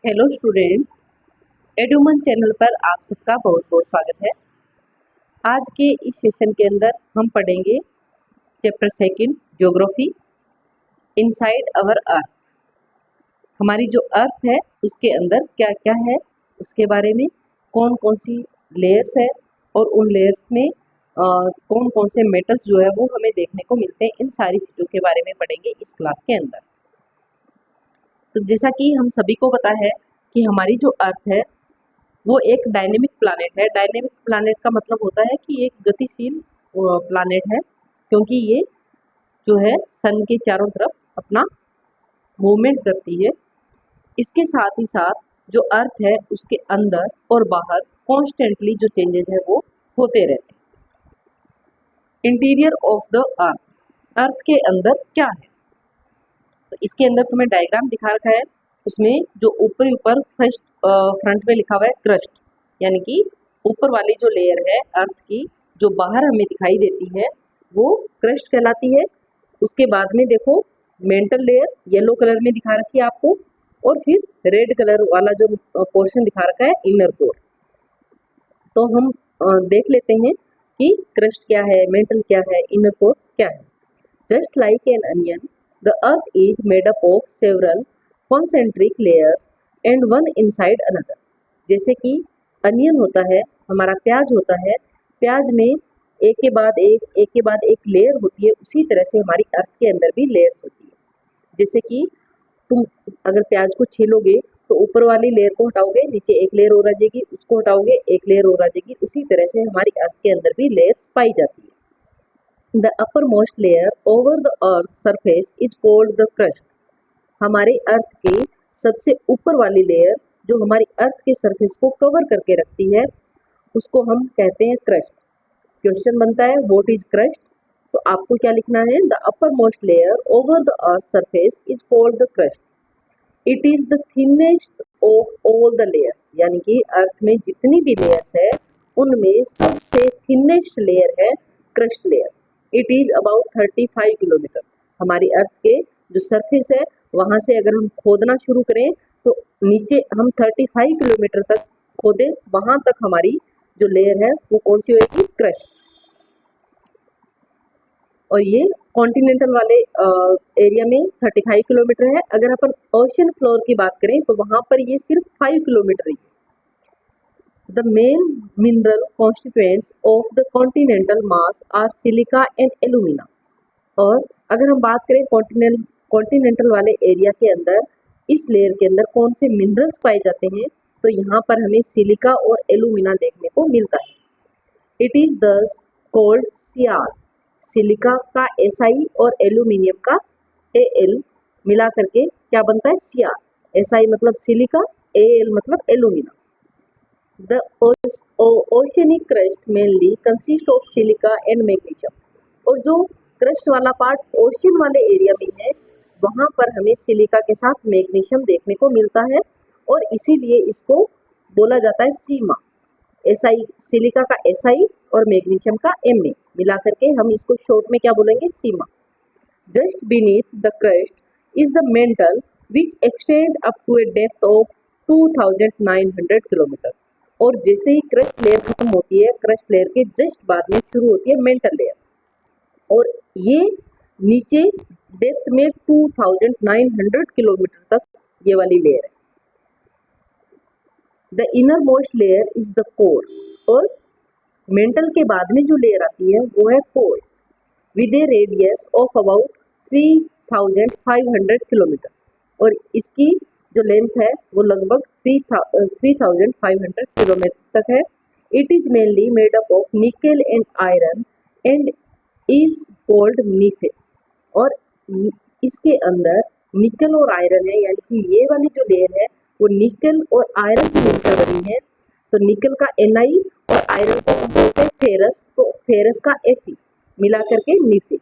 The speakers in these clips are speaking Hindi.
हेलो स्टूडेंट्स, एडुमन चैनल पर आप सबका बहुत बहुत स्वागत है। आज के इस सेशन के अंदर हम पढ़ेंगे chapter second geography inside our earth. हमारी जो अर्थ है उसके अंदर क्या क्या है उसके बारे में, कौन कौन सी लेयर्स है और उन लेयर्स में कौन कौन से मेटल्स जो है वो हमें देखने को मिलते हैं, इन सारी चीज़ों के बारे में पढ़ेंगे इस क्लास के अंदर। तो जैसा कि हम सभी को पता है कि हमारी जो अर्थ है वो एक डायनेमिक प्लानेट है। डायनेमिक प्लानेट का मतलब होता है कि एक गतिशील प्लानेट है, क्योंकि ये जो है सन के चारों तरफ अपना मूवमेंट करती है। इसके साथ ही साथ जो अर्थ है उसके अंदर और बाहर कॉन्स्टेंटली जो चेंजेस है वो होते रहते हैं। इंटीरियर ऑफ द अर्थ, अर्थ के अंदर क्या है, तो इसके अंदर तुम्हें डायग्राम दिखा रखा है। उसमें जो ऊपर फर्स्ट फ्रंट में लिखा हुआ है क्रस्ट, यानी कि ऊपर वाली जो लेयर है अर्थ की जो बाहर हमें दिखाई देती है वो क्रस्ट कहलाती है। उसके बाद में देखो मेंटल लेयर येलो कलर में दिखा रखी है आपको, और फिर रेड कलर वाला जो पोर्शन दिखा रखा है इनर कोर। तो हम देख लेते हैं कि क्रस्ट क्या है, मेंटल क्या है, इनर कोर क्या है। Just like an onion, the earth is made up of several concentric layers and one inside another। जैसे कि अनियन होता है, हमारा प्याज होता है, प्याज में एक के बाद एक लेयर होती है, उसी तरह से हमारी अर्थ के अंदर भी लेयर्स होती है। जैसे कि तुम अगर प्याज को छीलोगे तो ऊपर वाली लेयर को हटाओगे, नीचे एक लेयर और आ जाएगी, उसको हटाओगे एक लेयर और आ जाएगी। उसी तरह से हमारी अर्थ के अंदर भी लेयर्स पाई जाती है। The uppermost layer over the earth's surface is called the crust। हमारे अर्थ के सबसे ऊपर वाली लेयर जो हमारी अर्थ के सरफेस को कवर करके रखती है उसको हम कहते हैं क्रस्ट। क्वेश्चन बनता है व्हाट इज क्रस्ट, तो आपको क्या लिखना है, the uppermost layer over the earth's surface is called the crust। It is the thinnest of all the layers, यानी कि अर्थ में जितनी भी लेयर्स है उनमें सबसे थिनेस्ट लेयर है crust layer. It is about 35 kilometre. हमारी अर्थ के जो सरफेस है वहां से अगर हम खोदना शुरू करें तो नीचे हम 35 किलोमीटर तक खोदे, वहां तक हमारी जो लेयर है वो कौन सी होगी, क्रस्ट। और ये कॉन्टिनेंटल वाले एरिया में 35 किलोमीटर है। अगर अपन ओशन फ्लोर की बात करें तो वहां पर ये सिर्फ 5 किलोमीटर ही है। The main mineral constituents of the continental mass are silica and alumina। और अगर हम बात करें कॉन्टिनेंटल वाले एरिया के अंदर इस लेयर के अंदर कौन से मिनरल्स पाए जाते हैं, तो यहाँ पर हमें सिलिका और एलुमिना देखने को मिलता है। इट इज दस कॉल्ड सियार। सिलिका का SI और एल्यूमिनियम का Al मिला करके क्या बनता है, सियार। SI मतलब सिलिका, Al मतलब alumina. The oceanic crust mainly consists of silica and magnesium। और जो क्रस्ट वाला पार्ट ओशन वाले एरिया में है वहाँ पर हमें सिलिका के साथ मैग्नीशियम देखने को मिलता है, और इसीलिए इसको बोला जाता है सीमा। SI, सिलिका का SI और मैग्नीशियम का Ma मिला करके हम इसको शॉर्ट में क्या बोलेंगे, sima. Just beneath the crust is the mantle which extend up to a depth of 2900 kilometre. और जैसे ही क्रस्ट लेयर खत्म होती है, क्रस्ट लेयर के जस्ट बाद में शुरू होती है मेंटल लेयर, और ये नीचे डेप्थ में 2900 किलोमीटर तक ये वाली लेयर है। The inner most layer is the core. और मेंटल के बाद में जो लेयर आती है वो है core, with A radius of about 3500 kilometre. और इसकी जो लेंथ है वो लगभग 3500 किलोमीटर तक है। It is mainly made up of nickel and iron and is called nife. और इसके अंदर निकल और आयरन है, यानी कि ये वाली जो लेयर है वो निकल और आयरन से मिलकर बनी है। तो निकल का Na और आयरन को हम बोलते हैं फेरस, तो फेरस का Fe मिला करके nife.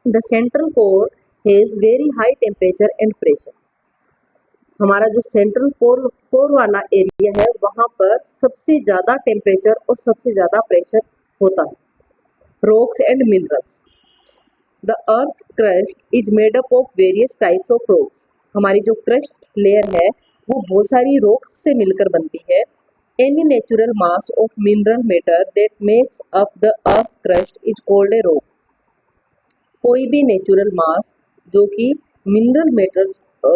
The central core has very high temperature and pressure. हमारा जो सेंट्रल कोर वाला एरिया है वहाँ पर सबसे ज़्यादा टेम्परेचर और सबसे ज़्यादा प्रेशर होता है। Rocks and minerals, the earth crust is made up of various types of rocks. हमारी जो क्रस्ट लेयर है वो बहुत सारी रॉक्स से मिलकर बनती है। Any natural mass of mineral matter that makes up the earth crust is called a rock. कोई भी नेचुरल मास जो कि मिनरल मैटर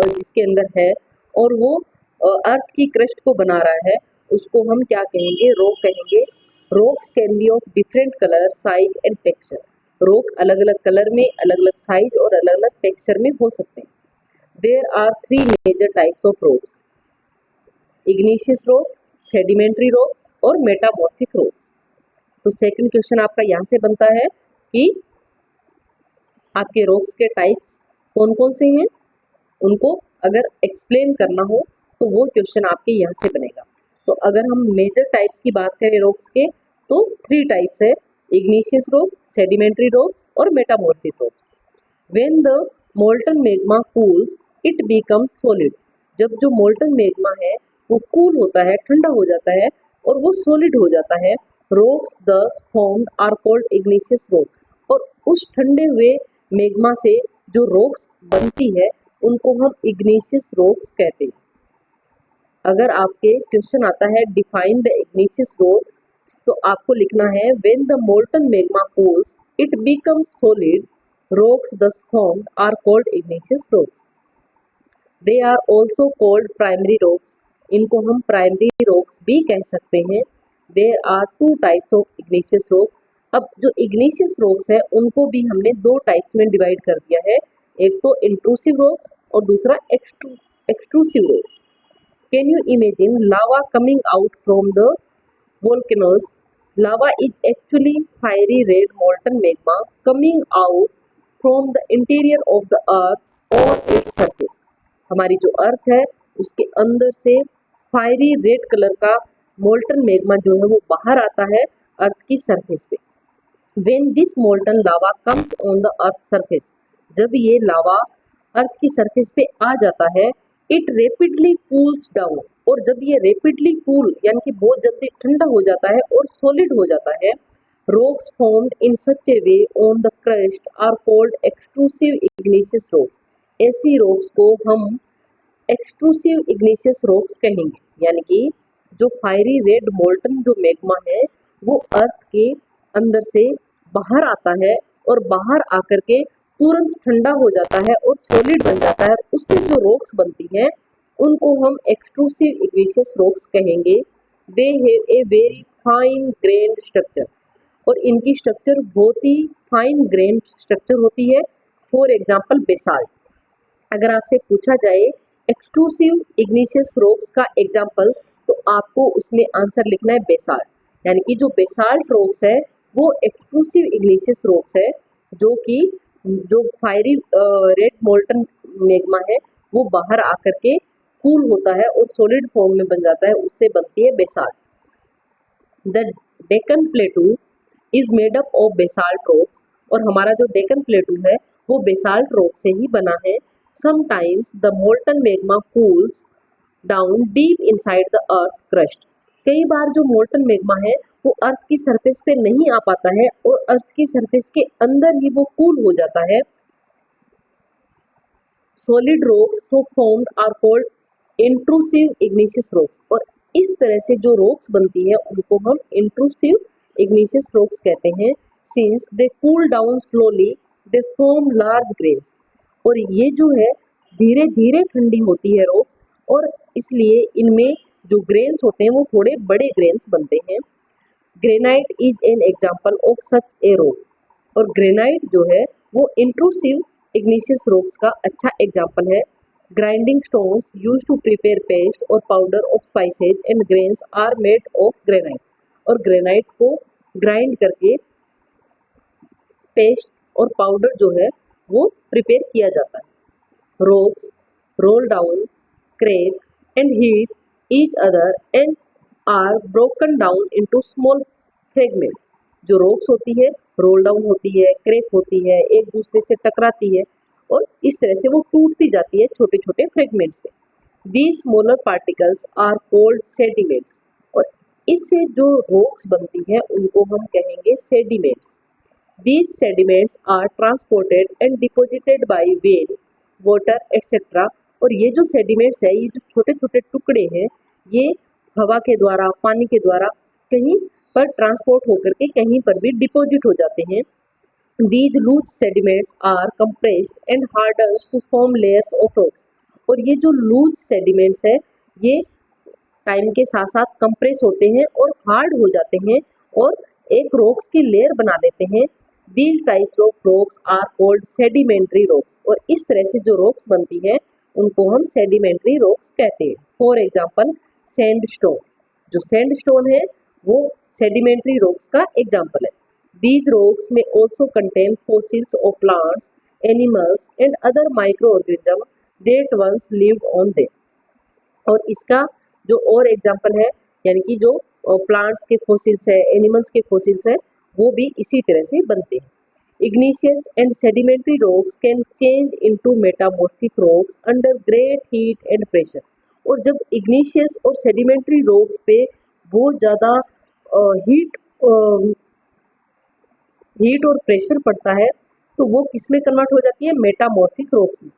जिसके अंदर है और वो अर्थ की क्रस्ट को बना रहा है, उसको हम क्या कहेंगे? रॉक कहेंगे। Rocks can be of different colour, size and texture. Rock अलग अलग कलर में, अलग अलग साइज और अलग अलग टेक्सचर में हो सकते हैं। There are 3 major types of rocks: igneous rock, sedimentary rocks और मेटामॉर्फिक रॉक्स। तो सेकंड क्वेश्चन आपका यहाँ से बनता है कि आपके रॉक्स के टाइप्स कौन कौन से हैं, उनको अगर एक्सप्लेन करना हो तो वो क्वेश्चन आपके यहाँ से बनेगा। तो अगर हम मेजर टाइप्स की बात करें रॉक्स के, तो 3 टाइप्स है: इग्निशियस रॉक, सेडिमेंट्री रॉक्स और metamorphic rocks. When the molten magma cools it becomes solid. जब जो मोल्टन मैग्मा है वो कूल होता है, ठंडा हो जाता है और वो सॉलिड हो जाता है। Rocks thus formed are called igneous rock. और उस ठंडे हुए मैग्मा से जो रॉक्स बनती है उनको हम इग्निशियस रॉक्स कहते हैं। अगर आपके क्वेश्चन आता है डिफाइन द इग्निशियस रॉक, तो आपको लिखना है when the molten magma cools it becomes solid, rocks thus formed are called igneous rocks. They are also called primary rocks. इनको हम प्राइमरी रॉक्स भी कह सकते हैं। There are 2 types of igneous rock. अब जो igneous rocks है उनको भी हमने 2 टाइप्स में डिवाइड कर दिया है। एक तो intrusive rocks और दूसरा extrusive rocks. Can you imagine lava coming out from the volcanoes? Lava is actually fiery red molten magma coming out from the interior of the earth और इट्स सरफेस। हमारी जो अर्थ है उसके अंदर से फायरी रेड कलर का मोल्टन मैग्मा जो है वो बाहर आता है अर्थ की सरफेस पे। When this molten lava comes on the earth surface, जब ये लावा अर्थ की सरफेस पे आ जाता है, इट रेपिडली कूल्स डाउन। और जब ये रेपिडली कूल यानी कि बहुत जल्दी ठंडा हो जाता है और सॉलिड हो जाता है, rocks formed in such a way on the crust are called extrusive igneous rocks. ऐसी rocks को हम extrusive igneous rocks कहेंगे। यानी कि जो फायरी रेड मोल्टन जो मैग्मा है वो अर्थ के अंदर से बाहर आता है और बाहर आकर के तुरंत ठंडा हो जाता है और सॉलिड बन जाता है। उससे जो रॉक्स बनती है उनको हम एक्सट्रूसिव igneous rocks कहेंगे। They have a very fine grand structure. और इनकी स्ट्रक्चर बहुत ही फाइन ग्रेन स्ट्रक्चर होती है। For example basalt. अगर आपसे पूछा जाए एक्सट्रूसिव इग्निशियस रॉक्स का एग्जाम्पल, तो आपको उसमें आंसर लिखना है बेसाल्ट। यानी कि जो बेसाल्ट रॉक्स है वो एक्सट्रूसिव इग्निशियस रॉक्स है, जो कि जो फायरी रेड मोल्टन मैग्मा है वो बाहर आकर के कूल होता है और सॉलिड फॉर्म में बन जाता है, उससे बनती है basalt. The Deccan प्लेटू is made up of basalt rocks. और हमारा जो डेक्कन प्लेटू है वो बेसाल्ट रॉक से ही बना है। Sometimes the molten magma cools down deep inside the earth crust. कई बार जो मोल्टन मैग्मा है वो अर्थ की सरफेस पे नहीं आ पाता है और अर्थ की सरफेस के अंदर ही वो कूल हो जाता है। Solid rocks so formed are called intrusive igneous rocks. और इस तरह से जो रॉक्स बनती है उनको हम इंट्रूसिव इग्निशियस रॉक्स कहते हैं। Since they cool down slowly they form large grains. और ये जो है धीरे धीरे ठंडी होती है रॉक्स, और इसलिए इनमें जो ग्रेन्स होते हैं वो थोड़े बड़े ग्रेन्स बनते हैं। Granite is an example of such a rock. और ग्रेनाइट जो है वो इंट्रूसिव इग्निशियस रॉक्स का अच्छा एग्जाम्पल है। Grinding stones use to prepare paste और powder of spices and grains are made of granite. और ग्रेनाइट को ग्राइंड करके पेस्ट और पाउडर जो है वो प्रिपेयर किया जाता है। Rocks roll down, crack and hit each other and are broken down into small fragments. जो रॉक्स होती है रोल डाउन होती है, क्रैक होती है, एक दूसरे से टकराती है और इस तरह से वो टूटती जाती है छोटे छोटे फ्रेगमेंट्स से। These smaller particles are called sediments. और इससे जो रॉक्स बनती है उनको हम कहेंगे sediments. These sediments are transported and deposited by wind, water, etc. और ये जो सेडिमेंट्स है, ये जो छोटे छोटे टुकड़े हैं, ये हवा के द्वारा, पानी के द्वारा कहीं पर ट्रांसपोर्ट होकर के कहीं पर भी डिपॉजिट हो जाते हैं। These loose sediments are compressed and hardened to form layers of rocks। और ये जो लूज सेडिमेंट्स है, ये टाइम के साथ साथ कंप्रेस होते हैं और हार्ड हो जाते हैं और एक रॉक्स की लेयर बना देते हैं। These types of rocks are called sedimentary rocks। और इस तरह से जो रॉक्स बनती है उनको हम सेडिमेंट्री रॉक्स कहते हैं। फॉर एग्जाम्पल सैंडस्टोन, जो सैंडस्टोन है वो सेडिमेंट्री रॉक्स का एग्जाम्पल है। These rocks may also contain fossils of plants, animals and other microorganisms that once lived on them। और इसका जो और एग्जाम्पल है, यानी कि जो प्लांट्स के फोसिल्स है, एनिमल्स के फोसिल्स है, वो भी इसी तरह से बनते हैं। Igneous and sedimentary rocks can change into metamorphic rocks under great heat and pressure। और जब igneous और sedimentary rocks पे बहुत ज़्यादा हीट और प्रेशर पड़ता है तो वो किस में कन्वर्ट हो जाती है? मेटामॉर्फिक रॉक्स में।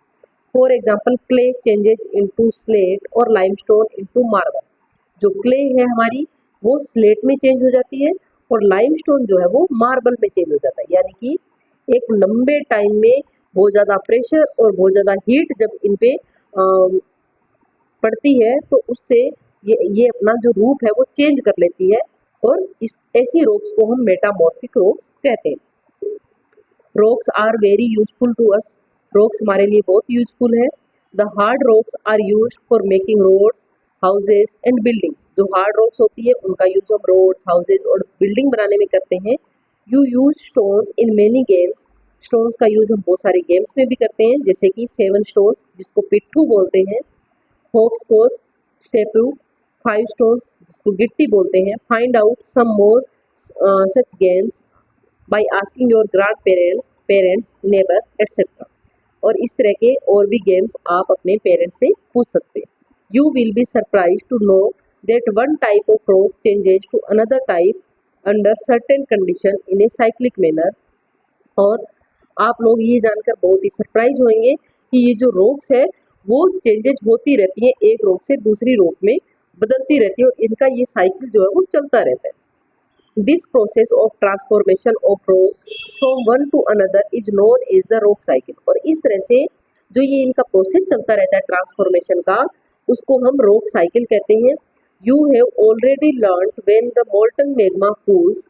For example clay changes into slate और लाइमस्टोन इनटू मार्बल। जो क्ले है हमारी वो स्लेट में चेंज हो जाती है और लाइमस्टोन जो है वो मार्बल में चेंज हो जाता है। यानी कि एक लंबे टाइम में बहुत ज़्यादा प्रेशर और बहुत ज़्यादा हीट जब इन पे पड़ती है तो उससे ये अपना जो रूप है वो चेंज कर लेती है और इस ऐसी रॉक्स को हम मेटामॉर्फिक रॉक्स कहते हैं। Rocks are very useful to us. Rocks हमारे लिए बहुत यूजफुल है। The hard rocks are used for making roads, houses and buildings. जो हार्ड रॉक्स होती है उनका यूज हम रोड्स, हाउसेज और बिल्डिंग बनाने में करते हैं। You use stones in many games. Stones का यूज हम बहुत सारे गेम्स में भी करते हैं, जैसे कि 7 स्टोन्स जिसको पिट्ठू बोलते हैं, हॉप्सकॉच, स्टेपू, 5 स्टोन्स जिसको गिट्टी बोलते हैं। Find out some more such games by asking your grandparents, neighbour etcetera. और इस तरह के और भी गेम्स आप अपने पेरेंट्स से पूछ सकते हैं। You will be surprise to know that one type of rock changes to another type under certain condition in a cyclic manner. और आप लोग ये जानकर बहुत ही सरप्राइज होंगे कि ये जो रॉक्स है वो चेंजेज होती रहती है, एक रॉक से दूसरी रॉक में बदलती रहती है और इनका ये साइकिल जो है वो चलता रहता है। This process of transformation of rock from one to another is known as the rock cycle. और इस तरह से जो ये इनका प्रोसेस चलता रहता है ट्रांसफॉर्मेशन का, उसको हम रॉक साइकिल कहते हैं। You have already learned when the molten magma cools.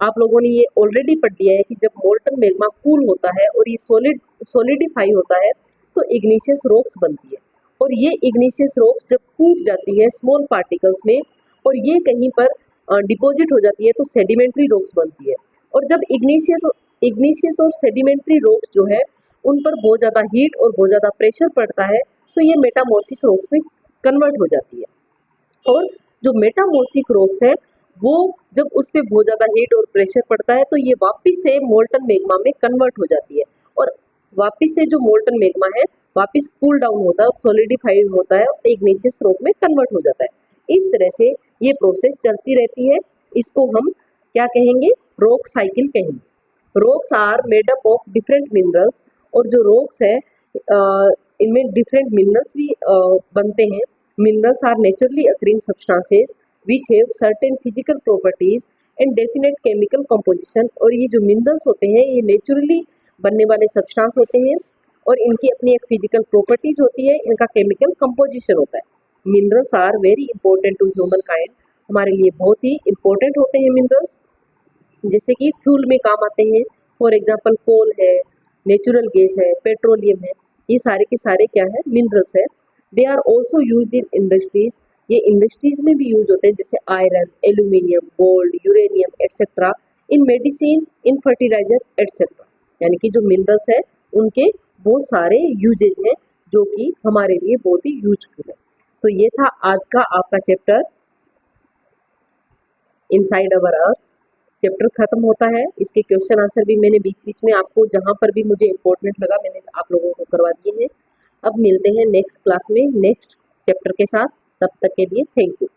आप लोगों ने ये ऑलरेडी पढ़ लिया है कि जब मोल्टन मैग्मा कूल होता है और ये सॉलिडिफाई होता है तो इग्निशियस रॉक्स बनती है। और ये इग्निशियस रॉक्स जब टूट जाती है स्मॉल पार्टिकल्स में और ये कहीं पर डिपॉजिट हो जाती है तो सेडिमेंट्री रॉक्स बनती है। और जब इग्निशियस और सेडिमेंट्री रॉक्स जो है उन पर बहुत ज़्यादा हीट और बहुत ज़्यादा प्रेशर पड़ता है तो ये मेटामॉर्फिक रॉक्स में कन्वर्ट हो जाती है। और जो मेटामॉर्फिक रॉक्स है वो जब उस पर बहुत ज़्यादा हीट और प्रेशर पड़ता है तो ये वापस से मोल्टन मैग्मा में कन्वर्ट हो जाती है और वापस से जो मोल्टन मैग्मा है वापस कूल डाउन होता है, सॉलिडिफाइड होता है और इग्निशियस रॉक में कन्वर्ट हो जाता है। इस तरह से ये प्रोसेस चलती रहती है। इसको हम क्या कहेंगे? रॉक साइकिल कहेंगे। Rocks are made up of different minerals. और जो रॉक्स है इनमें डिफरेंट मिनरल्स भी बनते हैं। Minerals are naturally occurring substances which have certain physical properties and definite chemical composition। और ये जो मिनरल्स होते हैं ये नेचुरली बनने वाले सब्सटेंस होते हैं और इनकी अपनी एक फिजिकल प्रॉपर्टीज होती है, इनका केमिकल कंपोजिशन होता है। Minerals are very important to humankind. हमारे लिए बहुत ही इंपॉर्टेंट होते हैं मिनरल्स, जैसे कि फ्यूल में काम आते हैं। फॉर एग्जाम्पल कोल है, नेचुरल गैस है, पेट्रोलियम है, ये सारे के सारे क्या है? मिनरल्स है। They are also use in industries. ये इंडस्ट्रीज में भी यूज होते हैं, जैसे iron, aluminium, gold, uranium etcetera, in medicine, in fertiliser etcetera. यानी कि जो मिनरल्स है उनके बहुत सारे यूजेज हैं जो कि हमारे लिए बहुत ही यूजफुल है। तो ये था आज का आपका chapter inside our earth. Chapter खत्म होता है। इसके क्वेश्चन आंसर भी मैंने बीच बीच में आपको जहाँ पर भी मुझे इम्पोर्टेंट लगा मैंने आप लोगों को करवा दिए हैं। अब मिलते हैं नेक्स्ट क्लास में नेक्स्ट चैप्टर के साथ। तब तक के लिए थैंक यू।